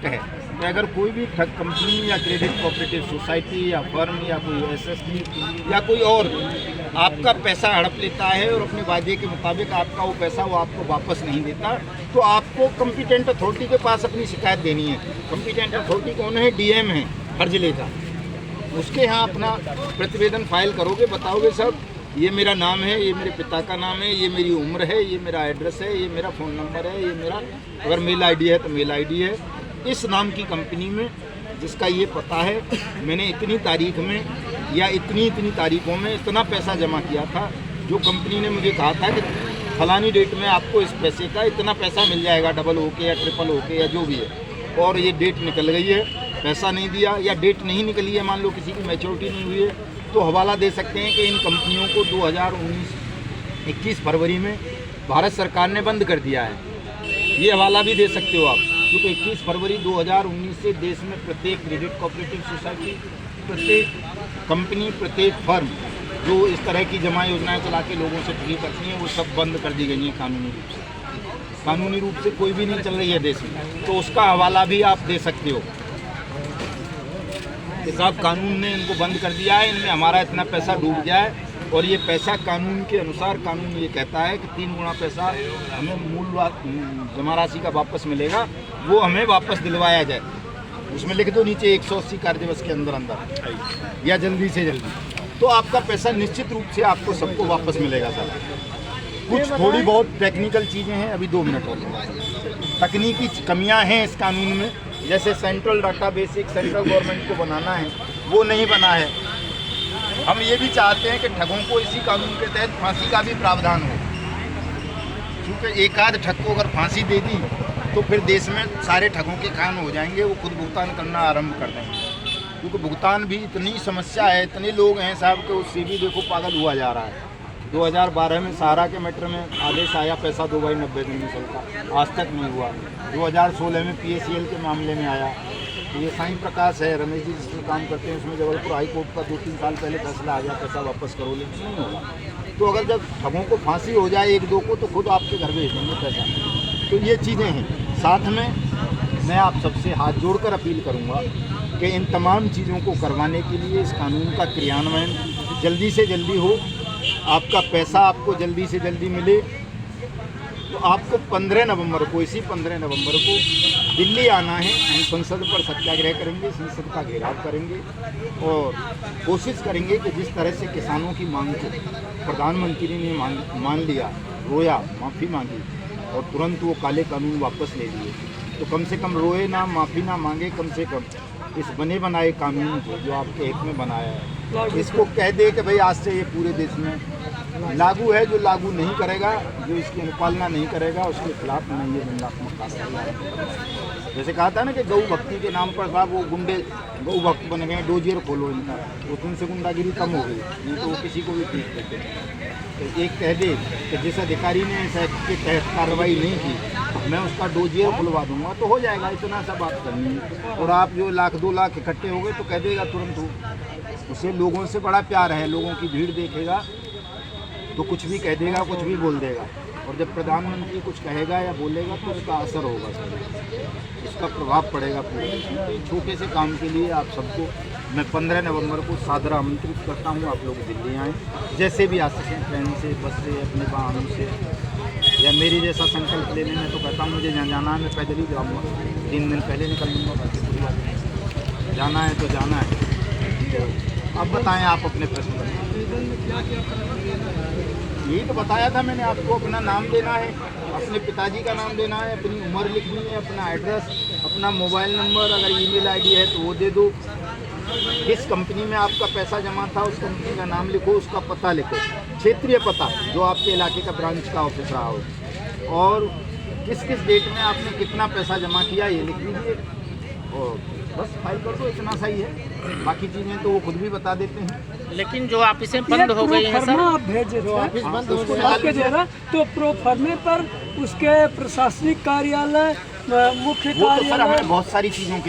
है कि अगर कोई भी कंपनी या क्रेडिट कोऑपरेटिव सोसाइटी या फर्म या कोई एसएसटी या कोई और आपका पैसा हड़प लेता है और अपने वादे के मुताबिक आपका वो पैसा वो आपको वापस नहीं देता, तो आपको कॉम्पिटेंट अथॉरिटी के पास अपनी शिकायत देनी है। कॉम्पिटेंट अथॉरिटी कौन है? डीएम है हर जिले का। उसके यहाँ अपना प्रतिवेदन फाइल करोगे, बताओगे सर ये मेरा नाम है, ये मेरे पिता का नाम है, ये मेरी उम्र है, ये मेरा एड्रेस है, ये मेरा फ़ोन नंबर है, ये मेरा अगर मेल आईडी है तो मेल आईडी है, इस नाम की कंपनी में जिसका ये पता है, मैंने इतनी तारीख में या इतनी तारीखों में इतना पैसा जमा किया था, जो कंपनी ने मुझे कहा था कि फलानी डेट में आपको इस पैसे का इतना पैसा मिल जाएगा, डबल होके या ट्रिपल होके या जो भी है, और ये डेट निकल गई है, पैसा नहीं दिया या डेट नहीं निकली है, मान लो किसी की मैच्योरिटी नहीं हुई है, तो हवाला दे सकते हैं कि इन कंपनियों को 21 फरवरी में भारत सरकार ने बंद कर दिया है। ये हवाला भी दे सकते हो आप, क्योंकि 21 फरवरी 2019 से देश में प्रत्येक क्रेडिट कोऑपरेटिव सोसाइटी, प्रत्येक कंपनी, प्रत्येक फर्म जो इस तरह की जमा योजनाएं चला के लोगों से फ्री करती हैं, वो सब बंद कर दी गई हैं कानूनी रूप से। कानूनी रूप से कोई भी नहीं चल रही है देश में, तो उसका हवाला भी आप दे सकते हो कि साहब कानून ने इनको बंद कर दिया है, इनमें हमारा इतना पैसा डूब गया है, और ये पैसा कानून के अनुसार, कानून ये कहता है कि 3 गुना पैसा हमें मूल जमा राशि का वापस मिलेगा, वो हमें वापस दिलवाया जाए। उसमें लिख दो नीचे 180 कार्य दिवस के अंदर या जल्दी से जल्दी, तो आपका पैसा निश्चित रूप से आपको सबको वापस मिलेगा सर। कुछ थोड़ी बहुत टेक्निकल चीज़ें हैं, अभी 2 मिनट और तकनीकी कमियां हैं इस कानून में, जैसे सेंट्रल डाटाबेस एक सेंट्रल गवर्नमेंट को बनाना है, वो नहीं बना है। हम ये भी चाहते हैं कि ठगों को इसी कानून के तहत फांसी का भी प्रावधान हो, क्योंकि एक आध ठग को अगर फांसी दे दी तो फिर देश में सारे ठगों के कान हो जाएंगे, वो खुद भुगतान करना आरंभ कर देंगे, क्योंकि भुगतान भी इतनी समस्या है, इतने लोग हैं साहब कि उससे भी देखो पागल हुआ जा रहा है। 2012 में सहारा के मैटर में आदेश आया, पैसा 2 बाई 90 दिन में चलता, आज तक नहीं हुआ। 2016 में PACL के मामले में आया, तो ये साईं प्रकाश है, रमेश जी जिसमें काम करते हैं, उसमें जबलपुर हाई कोर्ट का 2-3 साल पहले फैसला आ गया, पैसा वापस करो, लेकिन नहीं होगा। तो अगर जब ठगों को फांसी हो जाए 1-2 को, तो खुद आपके घर भेज देंगे पैसा। तो ये चीज़ें हैं। साथ में मैं आप सबसे हाथ जोड़कर अपील करूँगा कि इन तमाम चीज़ों को करवाने के लिए इस कानून का क्रियान्वयन जल्दी से जल्दी हो, आपका पैसा आपको जल्दी से जल्दी मिले। तो आपको 15 नवंबर को, इसी 15 नवंबर को दिल्ली आना है। हम संसद पर सत्याग्रह करेंगे, संसद का घेराव करेंगे और कोशिश करेंगे कि जिस तरह से किसानों की मांग को प्रधानमंत्री ने मान लिया, रोया, माफ़ी मांगी और तुरंत वो काले कानून वापस ले लिए, तो कम से कम रोए ना, माफ़ी ना मांगे, कम से कम इस बने बनाए कानून को जो आपके हित में बनाया है, इसको कह दे कि भाई आज से ये पूरे देश में लागू है। जो लागू नहीं करेगा, जो इसकी अनुपालना नहीं करेगा, उसके खिलाफ मैं ये दंडात्मक कार्रवाई। जैसे कहा था ना कि गौ भक्ति के नाम पर साहब वो गुंडे गौ भक्त बन गए, डोजियर खोलो इनका, तो तुमसे गुंडागिरी कम हो गई, नहीं तो वो किसी को भी पीट देते। तो एक कह दे कि जिस अधिकारी ने इस एक्ट के तहत कार्रवाई नहीं की, मैं उसका डोजियर खुलवा दूंगा, तो हो जाएगा। इतना सा बात करनी है। और आप जो 1-2 लाख इकट्ठे हो गए तो कह देगा तुरंत हो। उसे लोगों से बड़ा प्यार है, लोगों की भीड़ देखेगा तो कुछ भी कह देगा, कुछ भी बोल देगा। और जब प्रधानमंत्री कुछ कहेगा या बोलेगा तो उसका असर होगा सर, उसका प्रभाव पड़ेगा पूरे। तो छोटे से काम के लिए आप सबको मैं 15 नवंबर को सादर आमंत्रित करता हूँ, आप लोग दिल्ली आएँ, जैसे भी आ सकें, ट्रेन से, बस से, अपने वाहनों से, या मेरी जैसा संकल्प लेने में तो कहता हूँ मुझे जहाँ जाना है मैं पैदल ही जाऊँगा, 3 दिन पहले निकल लूँगा, बाकी पूरी बात नहीं। जाना है तो जाना है। तो अब बताएं आप अपने प्रश्न। यही तो बताया था मैंने आपको, अपना नाम देना है, अपने पिताजी का नाम देना है, अपनी उम्र लिखनी है, अपना एड्रेस, अपना मोबाइल नंबर, अगर ईमेल आईडी है तो वो दे दो। किस कंपनी में आपका पैसा जमा था उस कंपनी का नाम लिखो, उसका पता लिखो, क्षेत्रीय पता जो आपके इलाके का ब्रांच का ऑफिस रहा हो, और किस किस डेट में आपने कितना पैसा जमा किया ये लिख लीजिए और बस फाइल कर दो। इतना सही है, बाकी चीज़ें तो वो खुद भी बता देते हैं। लेकिन जो ऑफिसें बंद हो गई हैं सर, आप भेजे थे ऑफिस बंद हो आपके द्वारा, तो प्रो फर्मे पर उसके प्रशासनिक कार्यालय, मुख्य वो तो सर कार्यालय, हमें बहुत सारी चीज़ों की